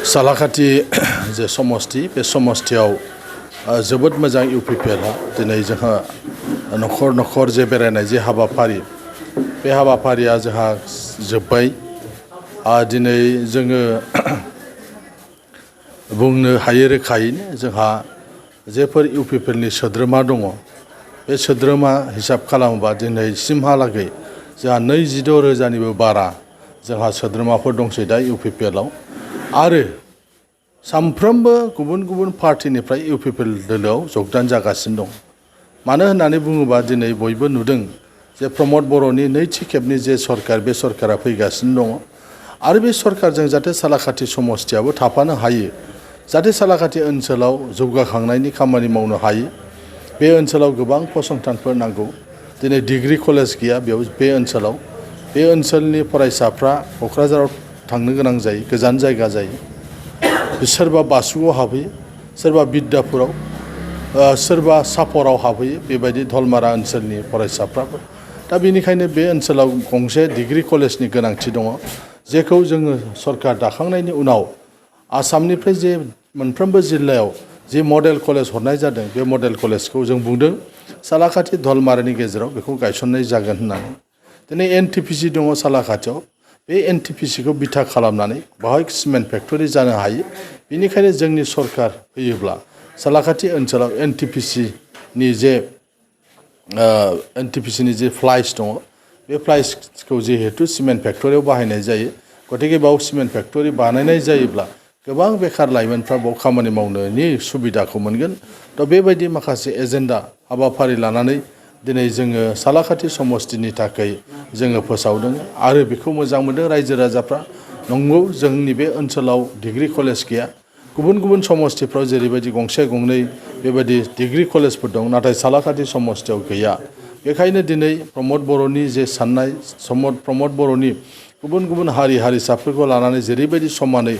सालाखाथि जे समस्ति बे समस्तियाव जोबोद मोजां इउपिपिएलआ दिनै जोंहा नखर नखर जे बेरायनाय जे हाबाफारि बे हाबाफारिया जोंहा जोब्बाय दिनै जोङो बुंनो हायो रोखायैनो जोंहा जेफोर इउपिपिएलनि सोद्रोमा दङ बे सोद्रोमा हिसाब खालामोबा दिनैसिमहालागै जोंहा 26,000निबो बारा जोंहा सोद्रोमाफोर दंसै दा इउपिपिएलआव आरो सामफ्रोमबो गुबुन गुबुन पार्टिनिफ्राय इउपिपिएल दोलोआव जगदान जागासिनो दं मानो होननानै बुङोबा दिनै बयबो नुदों जे प्रमद बर'नि नैथि खेबनि जे सरकार बे सरकारा फैगासिनो दङ आरो बे सरकारजों जाहाथे सालाखाथि समस्तियाबो थाफानो हायो जाहाथे सालाखाथि ओनसोलाव जौगाखांनायनि खामानि मावनो हायो बे ओनसोलाव गोबां फसंथानफोर नांगौ दिनै डिग्री कलेज गैया बेयाव बे ओनसोलाव बे ओनसोलनि फरायसाफ्रा क'क्राझाराव थांनो गोनां जायो गोजान जायगा जायो सोरबा बासुगाव हाबहैयो सोरबा बिद्यापुराव सोरबा सापराव हाबहैयो बेबायदि धलमारा ओनसोलनि फरायसाफ्राबो दा बेनिखायनो बे ओनसोलाव गंसे डिग्री कलेजनि गोनांथि दङ जेखौ जोङो सरकार दाखांनायनि उनाव आसामनिफ्राय जे मोनफ्रोमबो जिल्लायाव जे मडेल कलेज हरनाय जादों बे मडेल कलेजखौ जों बुंदों सालाखाथि धलमारानि गेजेराव बेखौ गायसननाय जागोन होननानै दिनै एनटिपिसि दङ सालाखाथियाव बे एनटिपिसिखौ बिथा खालामनानै बाहाय सिमेन्ट फेक्टरि जानो हायो बेनिखायनो जोंनि सरकार फैयोब्ला सालाखाथि ओनसोलाव एनटिपिसिनि जे फ्लाइस दङ बे फ्लाइसखौ जिहेतु सिमेन्ट फेक्टरियाव बाहायनाय जायो गतिके बाव सिमेन्ट फेक्टरि बानायनाय जायोब्ला गोबां बेखार लाइमोनफ्रा बाव खामानि मावनोनि सुबिदाखौ मोनगोन थ' बेबायदि माखासे एजेन्डा हाबाफारि लानानै दिनै जोङो सालाखाथि समस्तिनि थाखाय जोङो फोसावदों आरो बेखौ मोजां मोनदों रायजो राजाफ्रा नंगौ जोंनि बे ओनसोलाव डिग्री कलेज गैया गुबुन गुबुन समस्तिफ्राव जेरैबायदि गंसे गंनै बेबायदि डिग्री कलेजफोर दं नाथाय सालाखाथि समस्तियाव गैया बेखायनो दिनै प्रमद बर'नि जे साननाय प्रमद बर'नि गुबुन गुबुन हारि हारिसाफोरखौ लानानै जेरैबायदि समानै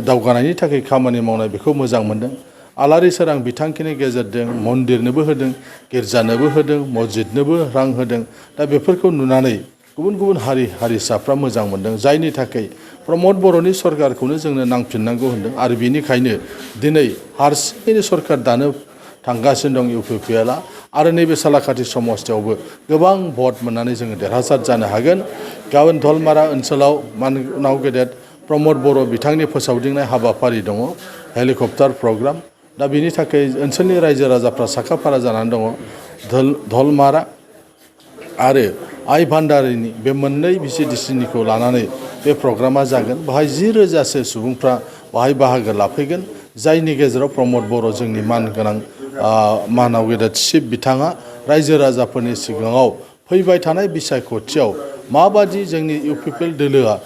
दावगानायनि थाखाय खामानि मावनाय बेखौ मोजां मोनदों आलारि सोरां बिथांखिनि गेजेरजों मन्दिरनोबो होदों गिर्जानोबो होदों मस्जिदनोबो रां होदों दा बेफोरखौ नुनानै गुबुन गुबुन हारि हारिसाफ्रा मोजां मोनदों जायनि थाखाय प्रमद बर'नि सरकारखौनो जोंनो नांफिननांगौ होनदों आरो बेनिखायनो दिनै हारसिङैनो सरकार दानो थांगासिनो दं इउपिपिएलआ आरो नैबे सालाखाथि समस्तियावबो गोबां भट मोननानै जोङो देरहासार जानो हागोन गाबोन धलमारा ओनसोलाव मानगोनां गेदेर प्रमद बर' बिथांनि फोसावदिंनाय हाबाफारि दङ हेलिकप्टार प्रग्राम दा बेनि थाखाय ओनसोलनि रायजो राजाफ्रा साखाफारा जानानै दङ धलमारा आरो आइ भान्डारिनि बे मोननै भिसिडिसिनिखौ लानानै बे प्रग्रामा जागोन बाहाय 10,000सो सुबुंफ्रा बाहाय बाहागो लाफैगोन जायनि गेजेराव प्रमद बर' जोंनि मानगोनां मानाव गेदेर चिफ बिथाङा रायजो राजाफोरनि सिगाङाव फैबाय थानाय बिसायख'थियाव माबादि जोंनि इउपिपिएल दोलोआ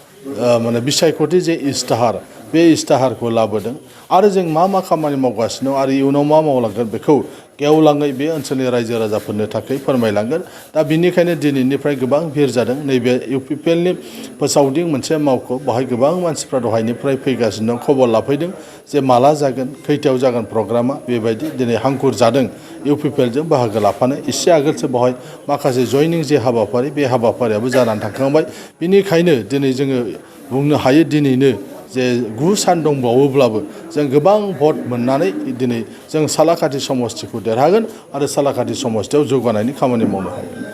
माने बिसायख'थि जे इस्ताहार बे इस्ताहारखौ लाबोदों आरो जों मा खामानि मावगासिनो आरो इयुनाव मा मावलांगोन बेखौ गेवलाङै बे ओनसोलनि रायजो राजाफोरनो थाखाय फोरमायलांगोन दा बिनिखायनो दिनैनिफ्राय गोबां भिर जादों नैबे इउपिपिएलनि फोसावदिं मोनसे मावख' बाहाय गोबां मानसिफ्रा दहायनिफ्राय फैगासिनो दं खबर लाफैदों जे माला जागोन खैथायाव जागोन प्रग्रामा बेबायदि दिनै हांखुर जादों इउपिपिएलजों बाहागो लाफानो एसे आगोलसो बाहाय माखासे जयनिं जे हाबाफारि बे हाबाफारियाबो जानानै थांखांबाय बिनिखायनो दिनै जोङो बुंनो हायो दिनैनो जे 9 सान दंबावोब्लाबो जों गोबां भट मोननानै दिनै जों सालाखाथि समस्तिखौ देरहागोन आरो सालाखाथि समस्तियाव जौगानायनि खामानि मावनो हागोन